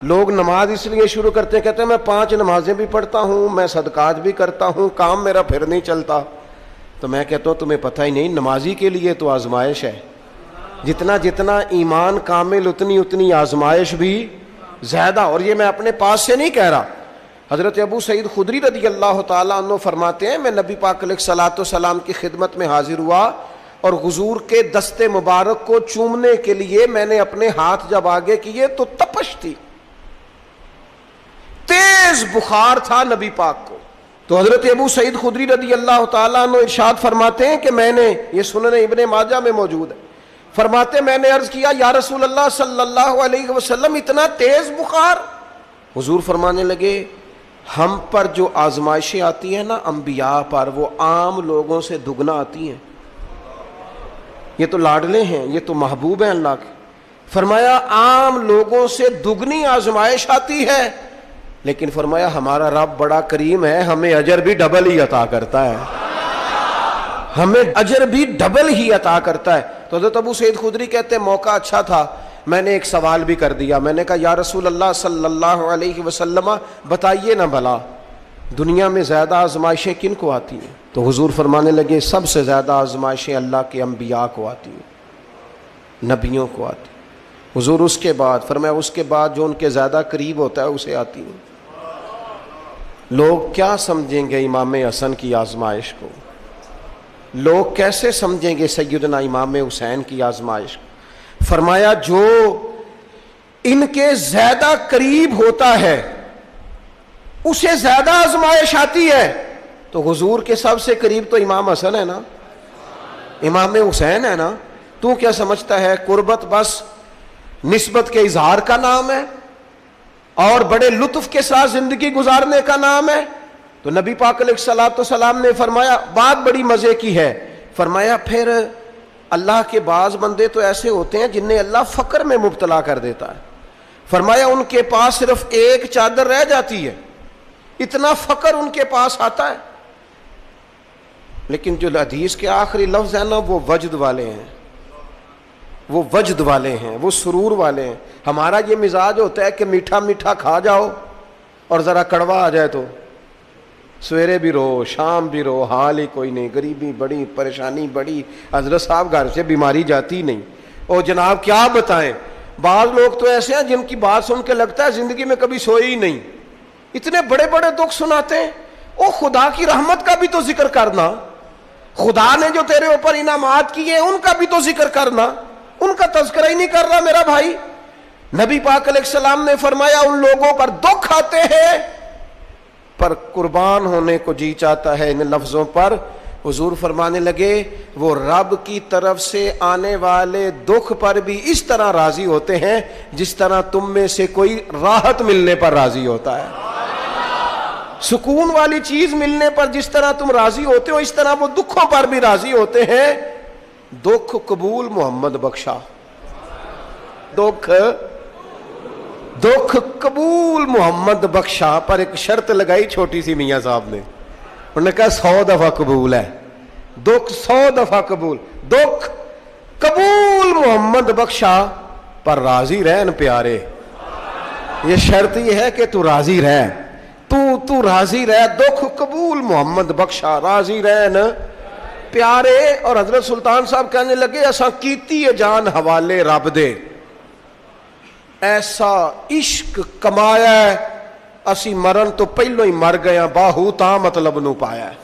لوگ نماز اس لیے شروع کرتے ہیں، کہتے ہیں میں 5 نمازیں بھی پڑھتا ہوں، میں صدقات بھی کرتا ہوں، کام میرا پھر نہیں چلتا۔ تو میں کہتا ہوں تمہیں پتہ ہی نہیں، نمازی کے لیے تو آزمائش ہے، جتنا جتنا ایمان کامل اتنی آزمائش بھی زیادہ۔ اور یہ میں اپنے پاس سے نہیں کہہ رہا، حضرت ابو سعید خدری رضی اللہ تعالیٰ عنہ فرماتے ہیں میں نبی پاک علیہ الصلوۃ والسلام کی خدمت میں حاضر ہوا اور حضور کے دست مبارک کو چومنے کے لیے میں نے اپنے ہاتھ جب آگے کیے تو تپش تھی، تیز بخار تھا نبی پاک کو۔ تو حضرت ابو سعید خدری رضی اللہ تعالیٰ عنہ ارشاد فرماتے ہیں کہ میں نے، یہ سنن ابن ماجہ میں موجود ہے، فرماتے میں نے عرض کیا یا رسول اللہ صلی اللہ علیہ وسلم اتنا تیز بخار؟ حضور فرمانے لگے ہم پر جو آزمائشیں آتی ہیں نا انبیاء پر، وہ عام لوگوں سے دگنا آتی ہیں۔ یہ تو لاڈلے ہیں، یہ تو محبوب ہیں اللہ کے۔ فرمایا عام لوگوں سے دگنی آزمائش آتی ہے، لیکن فرمایا ہمارا رب بڑا کریم ہے، ہمیں اجر بھی ڈبل ہی عطا کرتا ہے، ہمیں اجر بھی ڈبل ہی عطا کرتا ہے۔ تو حضرت ابو سعید خدری کہتے ہیں موقع اچھا تھا، میں نے ایک سوال بھی کر دیا، میں نے کہا یا رسول اللہ صلی اللہ علیہ وسلم بتائیے نا بھلا دنیا میں زیادہ آزمائشیں کن کو آتی ہیں؟ تو حضور فرمانے لگے سب سے زیادہ آزمائشیں اللہ کے انبیاء کو آتی ہیں، نبیوں کو آتی ہیں۔ حضور اس کے بعد فرمایا اس کے بعد جو ان کے زیادہ قریب ہوتا ہے اسے آتی ہیں۔ لوگ کیا سمجھیں گے امام حسن کی آزمائش کو؟ لوگ کیسے سمجھیں گے سیدنا امام حسین کی آزمائش کو؟ فرمایا جو ان کے زیادہ قریب ہوتا ہے اسے زیادہ آزمائش آتی ہے۔ تو حضور کے سب سے قریب تو امام حسن ہے نا، امام حسین ہے نا، تو کیا سمجھتا ہے قربت بس نسبت کے اظہار کا نام ہے اور بڑے لطف کے ساتھ زندگی گزارنے کا نام ہے؟ تو نبی پاک علیہ الصلوۃ والسلام نے فرمایا بات بڑی مزے کی ہے، فرمایا پھر اللہ کے بعض بندے تو ایسے ہوتے ہیں جنہیں اللہ فقر میں مبتلا کر دیتا ہے، فرمایا ان کے پاس صرف ایک چادر رہ جاتی ہے، اتنا فقر ان کے پاس آتا ہے، لیکن جو حدیث کے آخری لفظ ہے نا وہ وجد والے ہیں، وہ وجد والے ہیں، وہ سرور والے ہیں۔ ہمارا یہ مزاج ہوتا ہے کہ میٹھا میٹھا کھا جاؤ اور ذرا کڑوا آ جائے تو سویرے بھی رو شام بھی رو، حال ہی کوئی نہیں، غریبی بڑی، پریشانی بڑی، حضرت صاحب گھر سے بیماری جاتی نہیں، اور جناب کیا بتائیں بعض لوگ تو ایسے ہیں جن کی بات سن کے لگتا ہے زندگی میں کبھی سوئے ہی نہیں، اتنے بڑے بڑے دکھ سناتے ہیں۔ او خدا کی رحمت کا بھی تو ذکر کرنا، خدا نے جو تیرے اوپر انعامات کیے ان کا بھی تو ذکر کرنا، ان کا تذکرہ ہی نہیں کر رہا میرا بھائی۔ نبی پاک علیہ السلام نے فرمایا ان لوگوں پر دکھ آتے ہیں پر قربان ہونے کو جی چاہتا ہے ان لفظوں پر۔ حضور فرمانے لگے وہ رب کی طرف سے آنے والے دکھ پر بھی اس طرح راضی ہوتے ہیں جس طرح تم میں سے کوئی راحت ملنے پر راضی ہوتا ہے، سکون والی چیز ملنے پر جس طرح تم راضی ہوتے ہو اس طرح وہ دکھوں پر بھی راضی ہوتے ہیں۔ دکھ قبول محمد بخشا، دکھ قبول محمد بخشا، پر ایک شرط لگائی چھوٹی سی میاں صاحب نے، انہوں نے کہا 100 دفعہ قبول ہے، دکھ 100 دفعہ قبول، دکھ قبول محمد بخشا پر راضی رہن پیارے۔ یہ شرط یہ ہے کہ تو راضی رہ، تو راضی رہ، دکھ قبول محمد بخشا، راضی رہن پیارے۔ اور حضرت سلطان صاحب کہنے لگے اساں کیتی ہے جان حوالے رب دے، ایسا عشق کمایا ہے اسی مرن تو پہلو ہی مر گیا، باہو تا مطلب نو پایا ہے۔